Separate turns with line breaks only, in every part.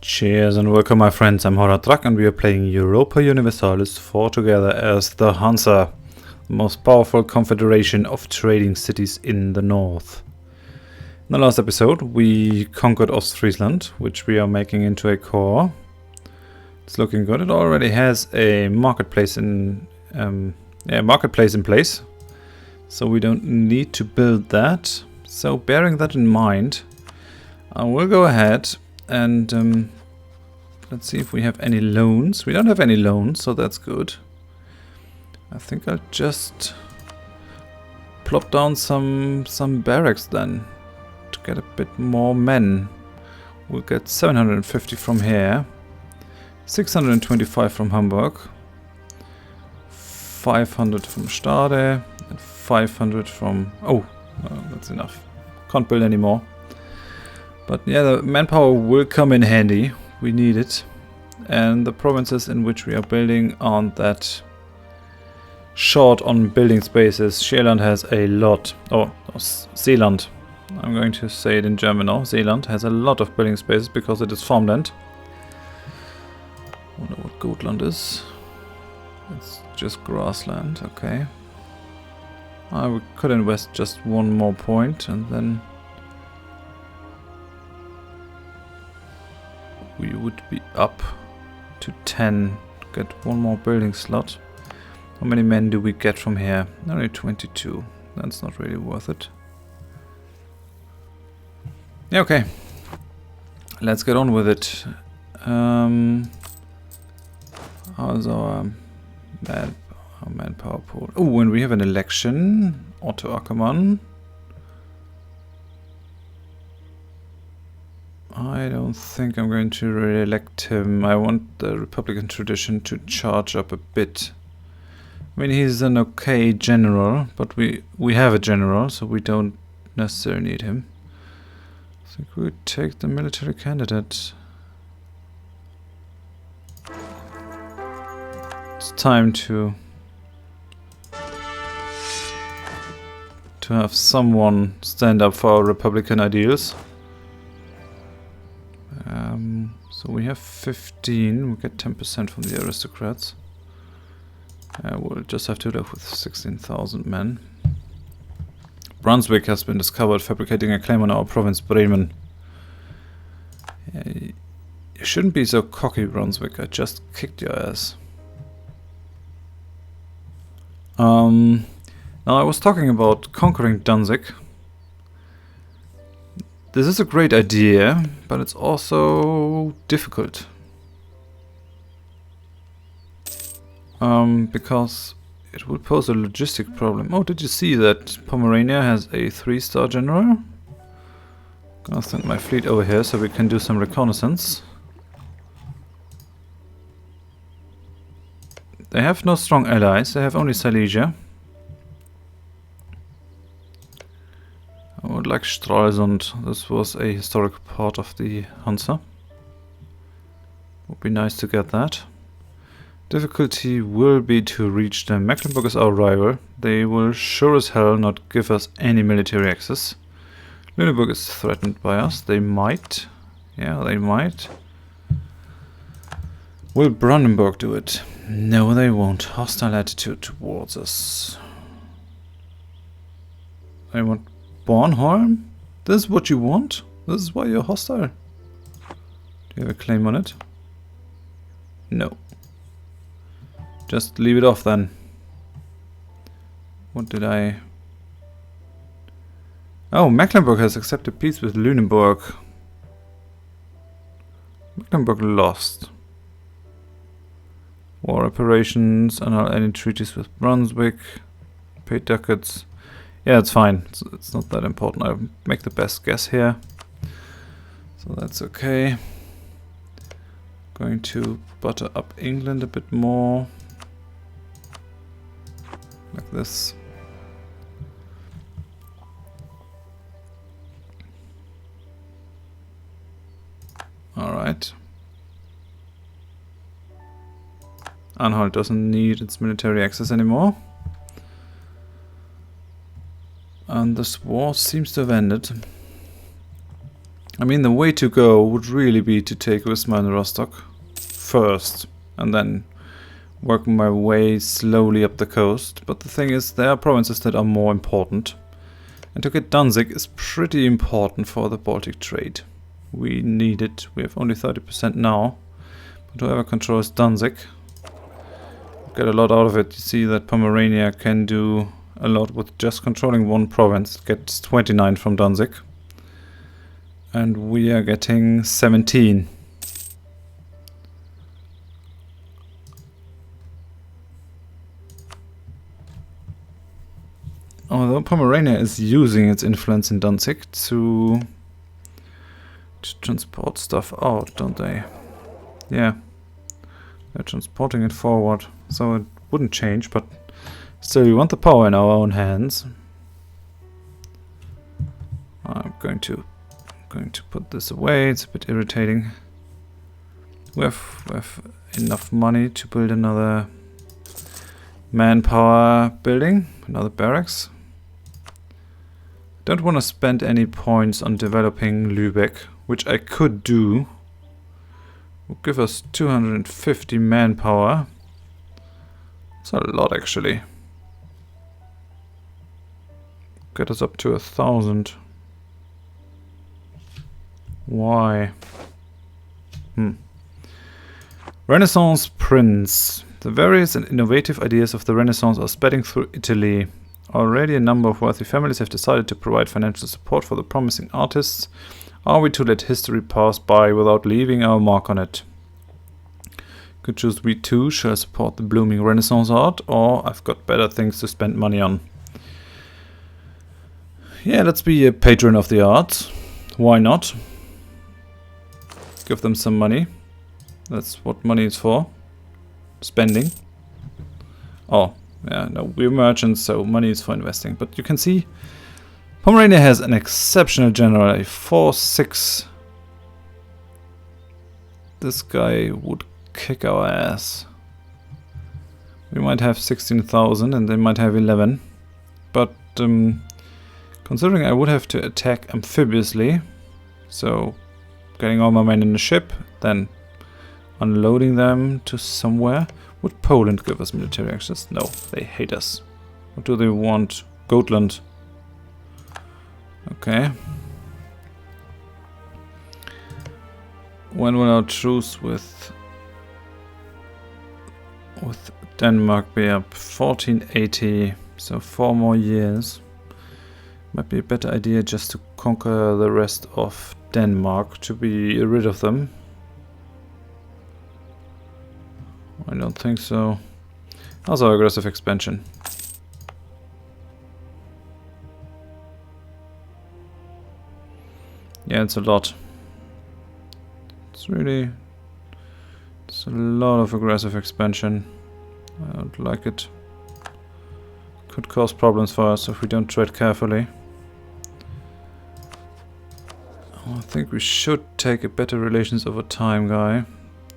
Cheers and welcome, my friends. I'm Horatrak and we are playing Europa Universalis 4 together as the Hansa, the most powerful confederation of trading cities in the north. In the last episode we conquered Ostfriesland, which we are making into a core. It's looking good. It already has a marketplace in place, so we don't need to build that. So bearing that in mind, I will go ahead and let's see if we have any loans. We don't have any loans, so that's good. I think I'll just plop down some barracks then to get a bit more men. We'll get 750 from here, 625 from Hamburg, 500 from Stade, and 500 from... oh, that's enough. Can't build anymore. But yeah, the manpower will come in handy. We need it. And the provinces in which we are building aren't that short on building spaces. Zeeland has a lot. Zeeland. I'm going to say it in German now. Zeeland has a lot of building spaces because it is farmland. I wonder what Gotland is. It's just grassland. Okay. We could invest just one more point and then we would be up to 10, get one more building slot. How many men do we get from here? Only 22. That's not really worth it. Yeah, okay. Let's get on with it. How's our manpower pool? Oh, and we have an election. Otto Ackermann. I don't think I'm going to re-elect him. I want the Republican tradition to charge up a bit. I mean, he's an okay general, but we have a general, so we don't necessarily need him. I think we would take the military candidate. It's time to have someone stand up for our Republican ideals. So we have 15, we get 10% from the aristocrats. We'll just have to live with 16,000 men. Brunswick has been discovered fabricating a claim on our province, Bremen. You shouldn't be so cocky, Brunswick. I just kicked your ass. Now I was talking about conquering Danzig. This is a great idea, but it's also difficult. Because it will pose a logistic problem. Oh, did you see that Pomerania has a 3-star general? Gonna send my fleet over here so we can do some reconnaissance. They have no strong allies, they have only Silesia. I would like Stralsund. This was a historic part of the Hansa. Would be nice to get that. Difficulty will be to reach them. Mecklenburg is our rival. They will sure as hell not give us any military access. Lüneburg is threatened by us. They might. Yeah, they might. Will Brandenburg do it? No, they won't. Hostile attitude towards us. They want Bornholm? This is what you want? This is why you're hostile? Do you have a claim on it? No. Just leave it off then. What did I... oh, Mecklenburg has accepted peace with Lüneburg. Mecklenburg lost. War operations, annul any treaties with Brunswick. Paid ducats. Yeah, it's fine. It's not that important. I make the best guess here. So that's okay. Going to butter up England a bit more. Like this. Alright. Anhalt doesn't need its military access anymore. And this war seems to have ended. I mean, the way to go would really be to take Wismar and Rostock first, and then work my way slowly up the coast. But the thing is, there are provinces that are more important. And to get Danzig is pretty important for the Baltic trade. We need it. We have only 30% now. But whoever controls Danzig get a lot out of it. You see that Pomerania can do a lot with just controlling one province. It gets 29 from Danzig. And we are getting 17. Although Pomerania is using its influence in Danzig to transport stuff out, don't they? Yeah. They're transporting it forward, so it wouldn't change, but still we want the power in our own hands. I'm going to put this away. It's a bit irritating. We have enough money to build another manpower building, another barracks. Don't want to spend any points on developing Lübeck, which I could do. Will give us 250 manpower. It's a lot, actually. Get us up to 1,000. Why? Renaissance Prince. The various and innovative ideas of the Renaissance are spreading through Italy. Already a number of wealthy families have decided to provide financial support for the promising artists. Are we to let history pass by without leaving our mark on it? Could choose we too shall support the blooming Renaissance art, or I've got better things to spend money on. Yeah, let's be a patron of the arts. Why not? Give them some money. That's what money is for. Spending. Oh, yeah, no, we're merchants, so money is for investing. But you can see, Pomerania has an exceptional general, a 4-6. This guy would kick our ass. We might have 16,000 and they might have 11. But considering I would have to attack amphibiously, so getting all my men in the ship, then unloading them to somewhere. Would Poland give us military access? No, they hate us. What do they want? Gotland. Okay. When will our truce with Denmark be up? 1480, so 4 more years. Might be a better idea just to conquer the rest of Denmark to be rid of them. I don't think so. Also aggressive expansion. Yeah, it's a lot. It's a lot of aggressive expansion. I don't like it. Could cause problems for us if we don't tread carefully. I think we should take a better relations over time guy.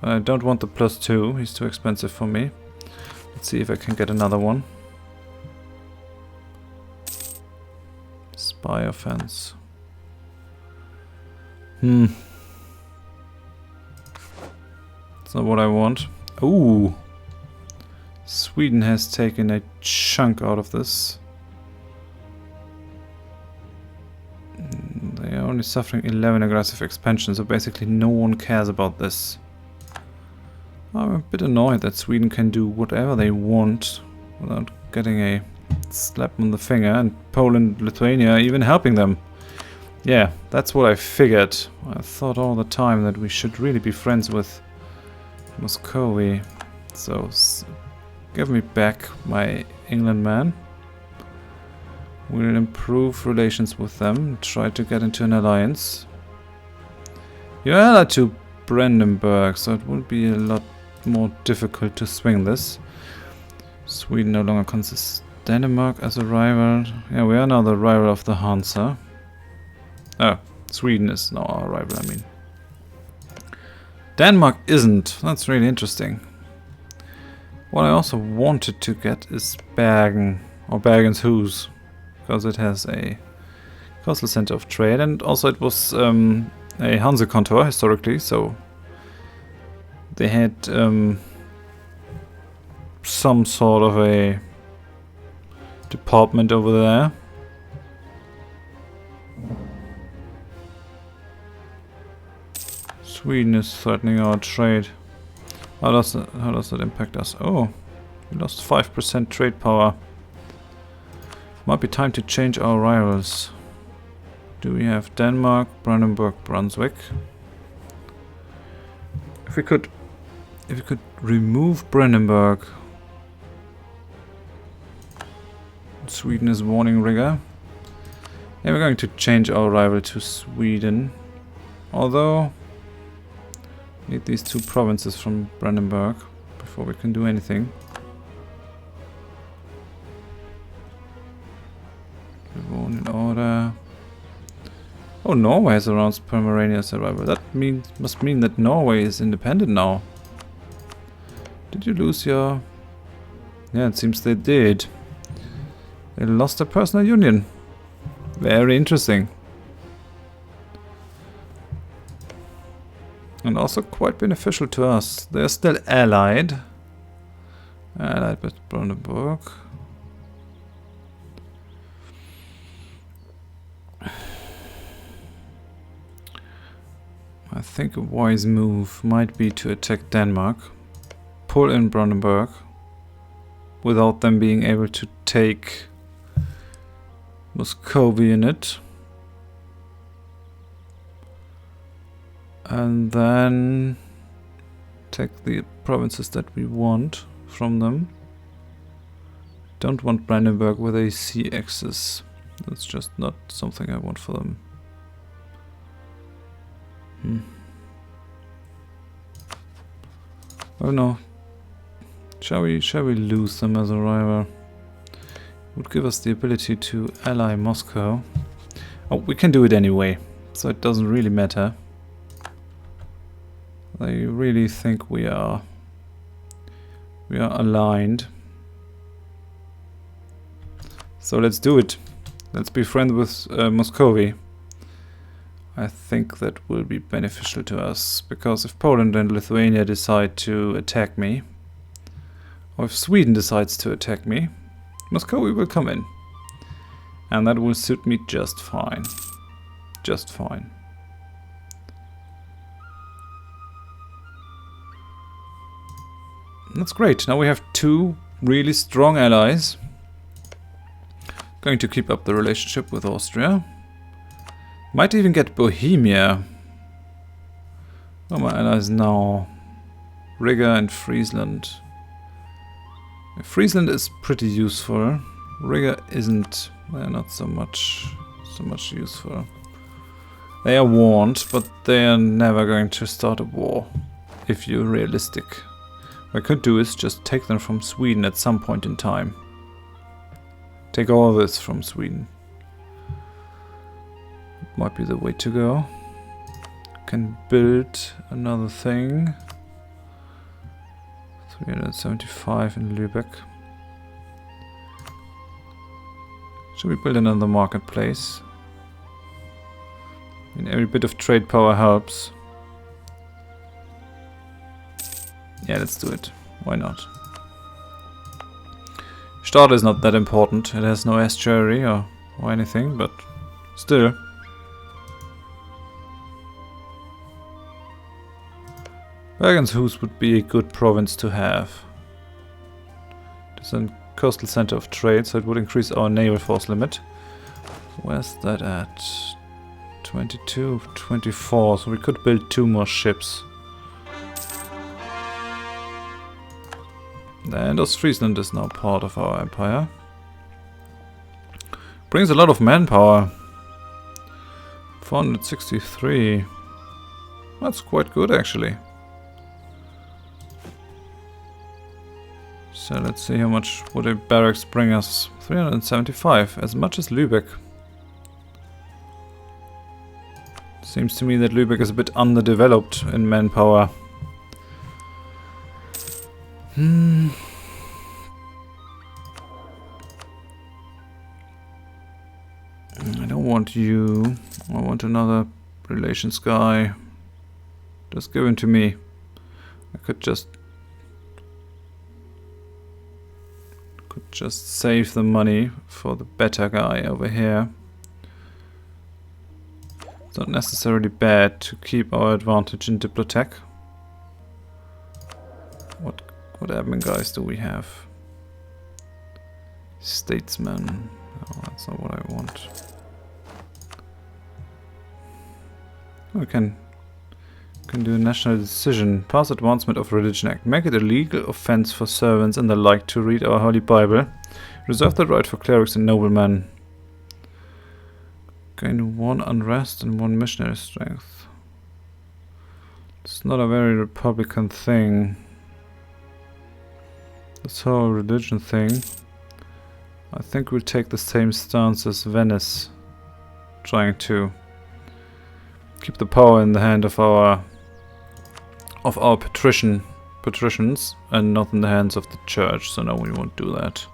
I don't want the +2, he's too expensive for me. Let's see if I can get another one. Spy offense. It's not what I want. Ooh! Sweden has taken a chunk out of this. They are only suffering 11 aggressive expansion, so basically no one cares about this. I'm a bit annoyed that Sweden can do whatever they want without getting a slap on the finger, and Poland, Lithuania even helping them. Yeah, that's what I figured. I thought all the time that we should really be friends with Muscovy. So, give me back my England man. We'll improve relations with them, try to get into an alliance. You're allied to Brandenburg, so it will be a lot more difficult to swing this. Sweden no longer considers Denmark as a rival. Yeah, we are now the rival of the Hansa. Oh, Sweden is now our rival, I mean. Denmark isn't. That's really interesting. What I also wanted to get is Bergen, or Bergen's Hus, because it has a coastal center of trade, and also it was a Hansa contour historically, so they had some sort of a department over there. Sweden is threatening our trade. How does that impact us? Oh, we lost 5% trade power. Might be time to change our rivals. Do we have Denmark, Brandenburg, Brunswick? If we could remove Brandenburg. Sweden is warning rigor. Yeah, we're going to change our rival to Sweden. Although we need these 2 provinces from Brandenburg before we can do anything. In order. Oh, Norway has announced Pomerania's arrival. That must mean that Norway is independent now. Did you lose your... Yeah, it seems they did. They lost their personal union. Very interesting. And also quite beneficial to us. They're still allied. Allied with Brandenburg. I think a wise move might be to attack Denmark, pull in Brandenburg, without them being able to take Muscovy in it. And then take the provinces that we want from them. Don't want Brandenburg with a sea axis. That's just not something I want for them. Oh no. Shall we lose them as a rival? Would give us the ability to ally Moscow. Oh, we can do it anyway, so it doesn't really matter. They really think we are aligned. So let's do it. Let's be friends with Muscovy. I think that will be beneficial to us, because if Poland and Lithuania decide to attack me, or if Sweden decides to attack me, Muscovy will come in. And that will suit me just fine. Just fine. That's great. Now we have 2 really strong allies. Going to keep up the relationship with Austria. Might even get Bohemia. Oh, my allies now. Riga and Friesland. Friesland is pretty useful. Riga isn't. They're not so much useful. They are warned, but they are never going to start a war. If you're realistic. What I could do is just take them from Sweden at some point in time. Take all this from Sweden. Might be the way to go. Can build another thing. 375 in Lübeck. Should we build another marketplace? I mean, every bit of trade power helps. Yeah, let's do it. Why not? Stade is not that important. It has no estuary or anything, but still. Bergenshus would be a good province to have. It's a coastal center of trade, so it would increase our naval force limit. Where's that at? 22, 24, so we could build 2 more ships. And Ostfriesland is now part of our empire. Brings a lot of manpower. 463. That's quite good actually. So let's see how much would a barracks bring us. 375, as much as Lübeck. Seems to me that Lübeck is a bit underdeveloped in manpower. I don't want you. I want another Relations guy. Just give him to me. I could just save the money for the better guy over here. It's not necessarily bad to keep our advantage in Diplotech. What admin guys do we have? Statesman. Oh, that's not what I want. We can do a national decision. Pass Advancement of Religion Act. Make it a legal offense for servants and the like to read our Holy Bible. Reserve the right for clerics and noblemen. Gain 1 unrest and 1 missionary strength. It's not a very Republican thing. This whole religion thing. I think we'll take the same stance as Venice. Trying to keep the power in the hand of our patricians and not in the hands of the church, so no, we won't do that.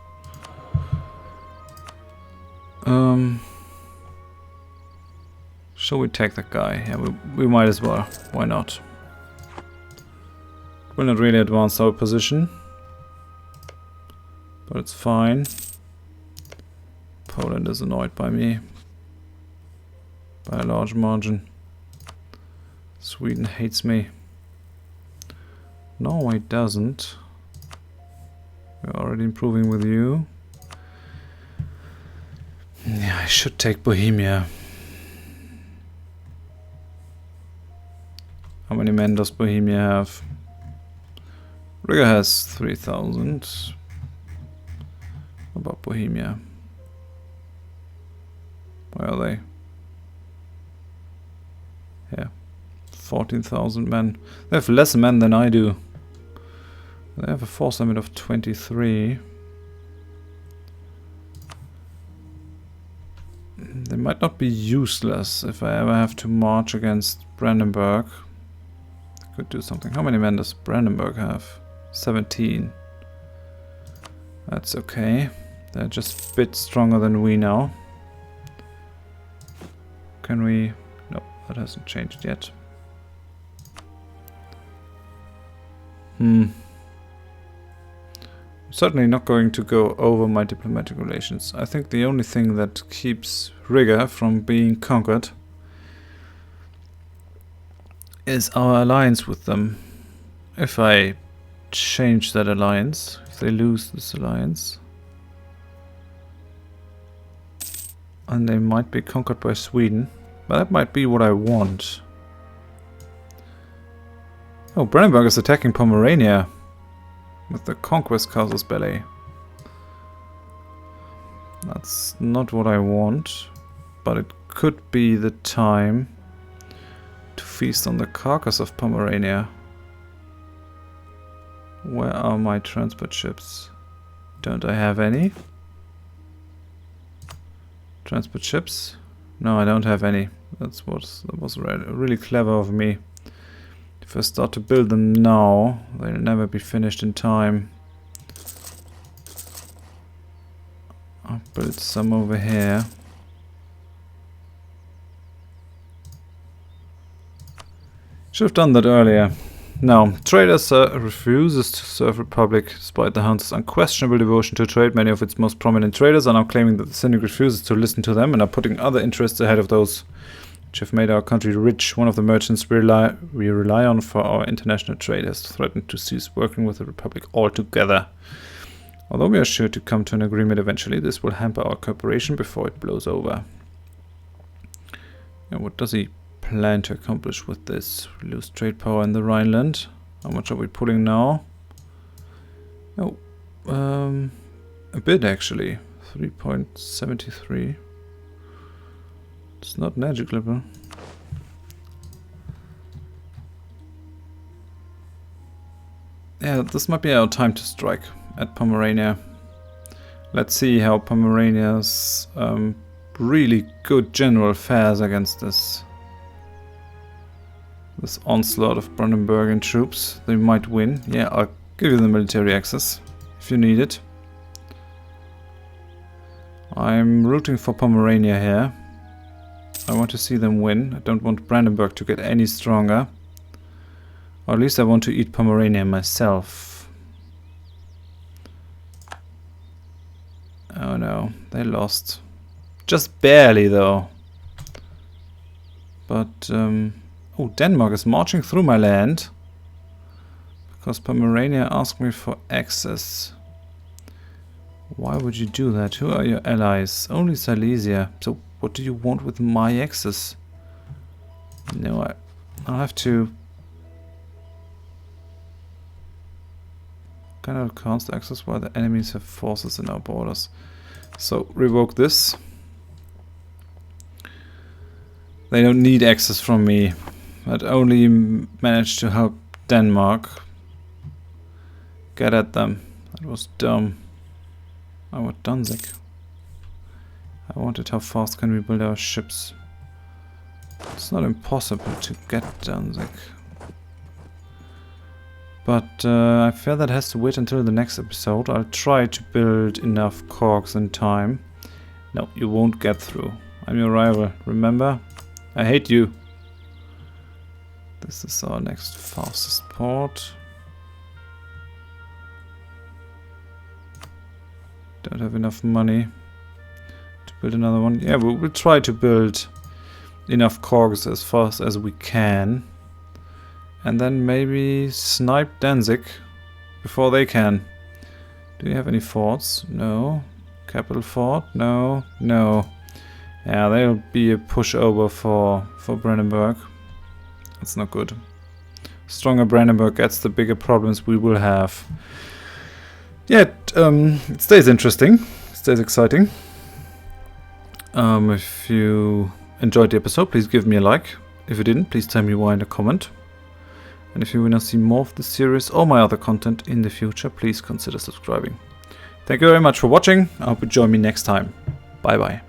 Shall we take that guy? Yeah, we might as well. Why not? Will not really advance our position, but it's fine. Poland is annoyed by me by a large margin. Sweden hates me. Norway doesn't. We're already improving with you. Yeah, I should take Bohemia. How many men does Bohemia have? Riga has 3,000. What about Bohemia? Where are they? Yeah. 14,000 men. They have less men than I do. They have a force limit of 23. They might not be useless if I ever have to march against Brandenburg. I could do something. How many men does Brandenburg have? 17. That's okay. They're just a bit stronger than we now. Can we... No, that hasn't changed yet. Certainly not going to go over my diplomatic relations. I think the only thing that keeps Riga from being conquered is our alliance with them. If I change that alliance, if they lose this alliance, and they might be conquered by Sweden, but that might be what I want. Oh, Brandenburg is attacking Pomerania with the conquest casus belli. That's not what I want, but it could be the time to feast on the carcass of Pomerania. Where are my transport ships? Don't I have any? Transport ships? No, I don't have any. That was really clever of me. If I start to build them now, they'll never be finished in time. I'll build some over here. Should have done that earlier. Now, traders refuses to serve Republic despite the Hansa's unquestionable devotion to trade. Many of its most prominent traders are now claiming that the Syndic refuses to listen to them and are putting other interests ahead of those which have made our country rich. One of the merchants we rely on for our international trade has threatened to cease working with the Republic altogether. Although we are sure to come to an agreement eventually, this will hamper our cooperation before it blows over. And what does he plan to accomplish with this? We lose trade power in the Rhineland. How much are we pulling now? Oh, a bit actually. 3.73. It's not negligible. Yeah, this might be our time to strike at Pomerania. Let's see how Pomerania's really good general fares against this onslaught of Brandenburgian troops. They might win. Yeah, I'll give you the military access if you need it. I'm rooting for Pomerania here. I want to see them win. I don't want Brandenburg to get any stronger. Or at least I want to eat Pomerania myself. Oh no, they lost. Just barely though. But, oh, Denmark is marching through my land. Because Pomerania asked me for access. Why would you do that? Who are your allies? Only Silesia. So what do you want with my access? No, I'll have to... Cannot cast access while the enemies have forces in our borders. So revoke this. They don't need access from me. That only managed to help Denmark. Get at them. That was dumb. I want Danzig. I wanted how fast can we build our ships. It's not impossible to get Danzig. But I fear that has to wait until the next episode. I'll try to build enough cogs in time. No, you won't get through. I'm your rival, remember? I hate you. This is our next fastest port. Don't have enough money to build another one. Yeah, we'll try to build enough cogs as fast as we can. And then maybe snipe Danzig before they can. Do you have any forts? No. Capital fort? No. No. Yeah, there'll be a pushover for Brandenburg. That's not good. Stronger Brandenburg gets, the bigger problems we will have. Yeah, it stays interesting. It stays exciting. If you enjoyed the episode, please give me a like. If you didn't, please tell me why in a comment. And if you want to see more of this series or my other content in the future, please consider subscribing. Thank you very much for watching. I hope you join me next time. Bye bye.